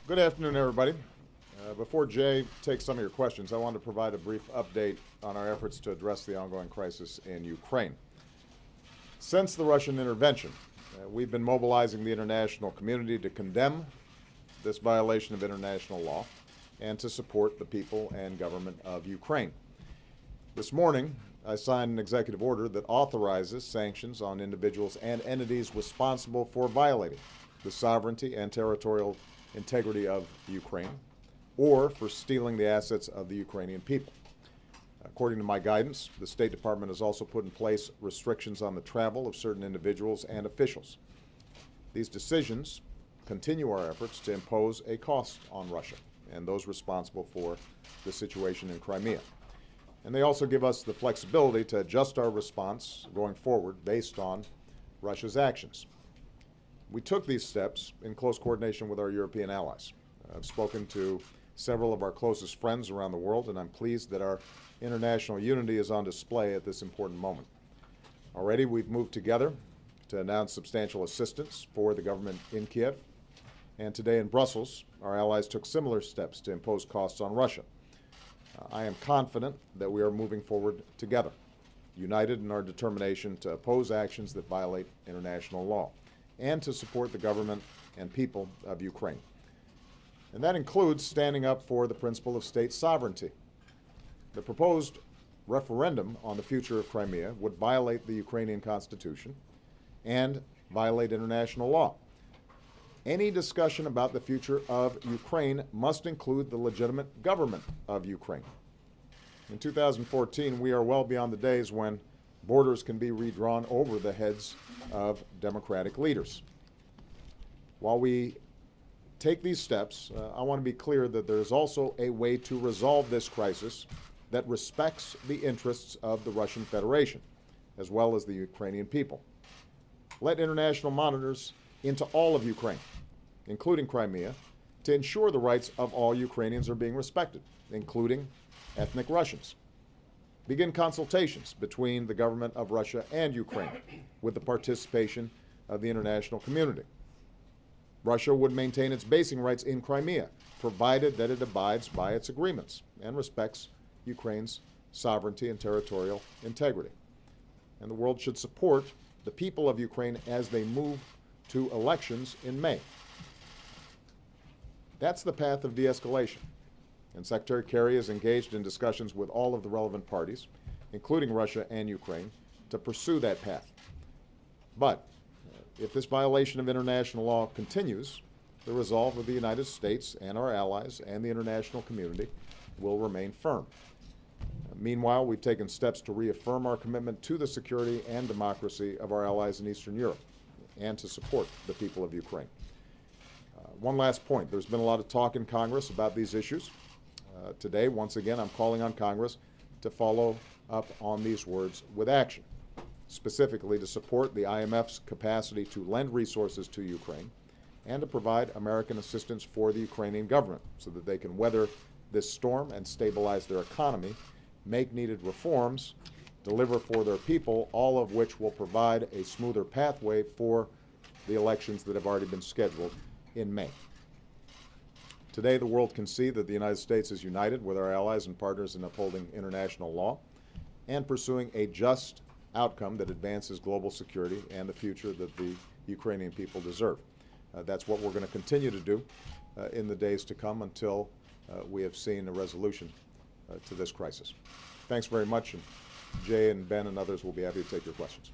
Good afternoon, everybody. Before Jay takes some of your questions, I want to provide a brief update on our efforts to address the ongoing crisis in Ukraine. Since the Russian intervention, we've been mobilizing the international community to condemn this violation of international law and to support the people and government of Ukraine. This morning, I signed an executive order that authorizes sanctions on individuals and entities responsible for violating the sovereignty and territorial integrity of Ukraine or for stealing the assets of the Ukrainian people. According to my guidance, the State Department has also put in place restrictions on the travel of certain individuals and officials. These decisions continue our efforts to impose a cost on Russia and those responsible for the situation in Crimea. And they also give us the flexibility to adjust our response going forward based on Russia's actions. We took these steps in close coordination with our European allies. I've spoken to several of our closest friends around the world, and I'm pleased that our international unity is on display at this important moment. Already, we've moved together to announce substantial assistance for the government in Kiev, and today in Brussels, our allies took similar steps to impose costs on Russia. I am confident that we are moving forward together, united in our determination to oppose actions that violate international law and to support the government and people of Ukraine. And that includes standing up for the principle of state sovereignty. The proposed referendum on the future of Crimea would violate the Ukrainian Constitution and violate international law. Any discussion about the future of Ukraine must include the legitimate government of Ukraine. In 2014, we are well beyond the days when borders can be redrawn over the heads of democratic leaders. While we take these steps, I want to be clear that there is also a way to resolve this crisis that respects the interests of the Russian Federation, as well as the Ukrainian people. Let international monitors into all of Ukraine, including Crimea, to ensure the rights of all Ukrainians are being respected, including ethnic Russians. Begin consultations between the government of Russia and Ukraine with the participation of the international community. Russia would maintain its basing rights in Crimea, provided that it abides by its agreements and respects Ukraine's sovereignty and territorial integrity. And the world should support the people of Ukraine as they move to elections in May. That's the path of de-escalation. And Secretary Kerry is engaged in discussions with all of the relevant parties, including Russia and Ukraine, to pursue that path. But if this violation of international law continues, the resolve of the United States and our allies and the international community will remain firm. Meanwhile, we've taken steps to reaffirm our commitment to the security and democracy of our allies in Eastern Europe and to support the people of Ukraine. One last point. There's been a lot of talk in Congress about these issues. Today, once again, I'm calling on Congress to follow up on these words with action, specifically to support the IMF's capacity to lend resources to Ukraine and to provide American assistance for the Ukrainian government so that they can weather this storm and stabilize their economy, make needed reforms, deliver for their people, all of which will provide a smoother pathway for the elections that have already been scheduled in May. Today, the world can see that the United States is united with our allies and partners in upholding international law and pursuing a just outcome that advances global security and the future that the Ukrainian people deserve. That's what we're going to continue to do in the days to come until we have seen a resolution to this crisis. Thanks very much, and Jay and Ben and others will be happy to take your questions.